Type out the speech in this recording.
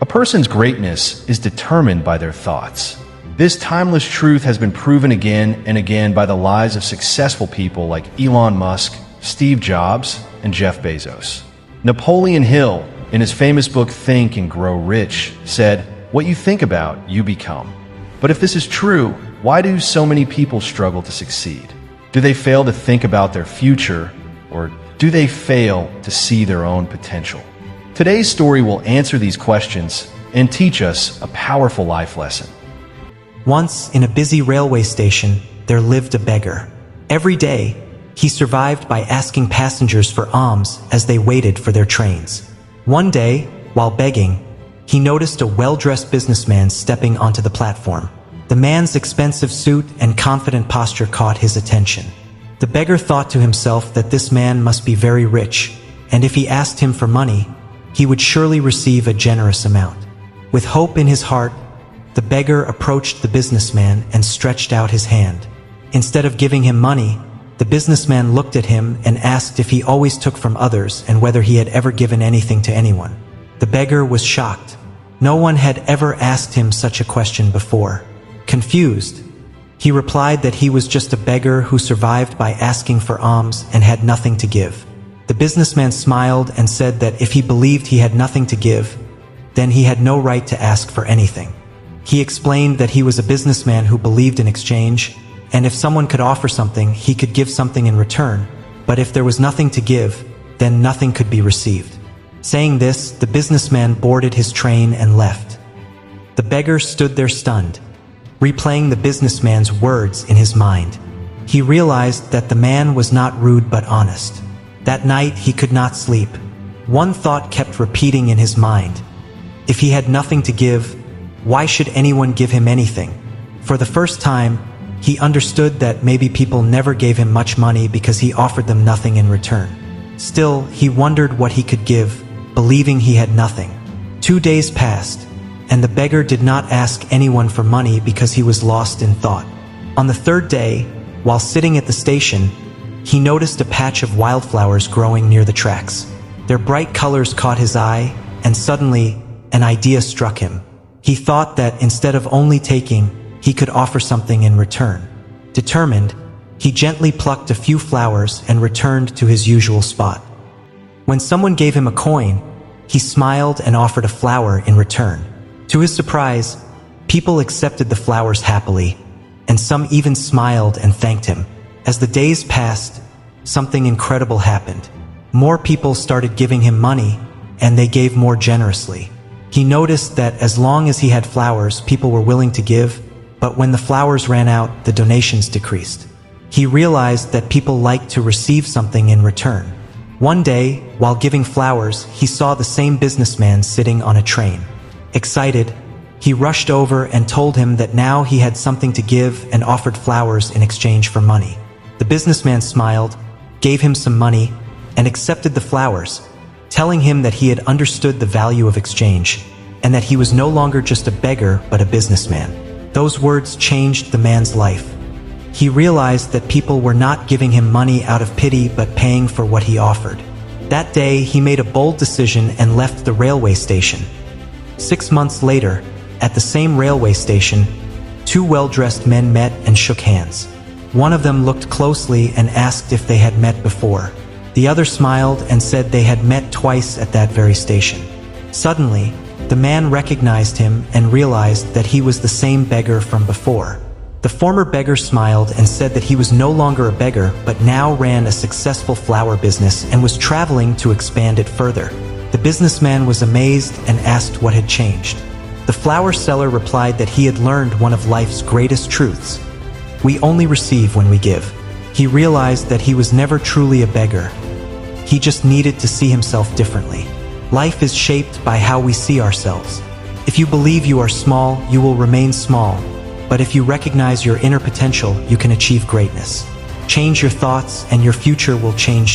A person's greatness is determined by their thoughts. This timeless truth has been proven again and again by the lives of successful people like Elon Musk, Steve Jobs, and Jeff Bezos. Napoleon Hill, in his famous book Think and Grow Rich, said, "What you think about, you become." But if this is true, why do so many people struggle to succeed? Do they fail to think about their future, or do they fail to see their own potential? Today's story will answer these questions and teach us a powerful life lesson. Once, in a busy railway station, there lived a beggar. Every day, he survived by asking passengers for alms as they waited for their trains. One day, while begging, he noticed a well-dressed businessman stepping onto the platform. The man's expensive suit and confident posture caught his attention. The beggar thought to himself that this man must be very rich, and if he asked him for money, he would surely receive a generous amount. With hope in his heart, the beggar approached the businessman and stretched out his hand. Instead of giving him money, the businessman looked at him and asked if he always took from others and whether he had ever given anything to anyone. The beggar was shocked. No one had ever asked him such a question before. Confused, he replied that he was just a beggar who survived by asking for alms and had nothing to give. The businessman smiled and said that if he believed he had nothing to give, then he had no right to ask for anything. He explained that he was a businessman who believed in exchange, and if someone could offer something, he could give something in return, but if there was nothing to give, then nothing could be received. Saying this, the businessman boarded his train and left. The beggar stood there stunned, replaying the businessman's words in his mind. He realized that the man was not rude but honest. That night he could not sleep. One thought kept repeating in his mind. If he had nothing to give, why should anyone give him anything? For the first time, he understood that maybe people never gave him much money because he offered them nothing in return. Still, he wondered what he could give, believing he had nothing. 2 days passed, and the beggar did not ask anyone for money because he was lost in thought. On the third day, while sitting at the station, he noticed a patch of wildflowers growing near the tracks. Their bright colors caught his eye, and suddenly, an idea struck him. He thought that instead of only taking, he could offer something in return. Determined, he gently plucked a few flowers and returned to his usual spot. When someone gave him a coin, he smiled and offered a flower in return. To his surprise, people accepted the flowers happily, and some even smiled and thanked him. As the days passed, something incredible happened. More people started giving him money, and they gave more generously. He noticed that as long as he had flowers, people were willing to give, but when the flowers ran out, the donations decreased. He realized that people liked to receive something in return. One day, while giving flowers, he saw the same businessman sitting on a train. Excited, he rushed over and told him that now he had something to give and offered flowers in exchange for money. The businessman smiled, gave him some money, and accepted the flowers, telling him that he had understood the value of exchange, and that he was no longer just a beggar but a businessman. Those words changed the man's life. He realized that people were not giving him money out of pity but paying for what he offered. That day, he made a bold decision and left the railway station. 6 months later, at the same railway station, 2 well-dressed men met and shook hands. One of them looked closely and asked if they had met before. The other smiled and said they had met twice at that very station. Suddenly, the man recognized him and realized that he was the same beggar from before. The former beggar smiled and said that he was no longer a beggar but now ran a successful flower business and was traveling to expand it further. The businessman was amazed and asked what had changed. The flower seller replied that he had learned one of life's greatest truths. We only receive when we give. He realized that he was never truly a beggar. He just needed to see himself differently. Life is shaped by how we see ourselves. If you believe you are small, you will remain small. But if you recognize your inner potential, you can achieve greatness. Change your thoughts and your future will change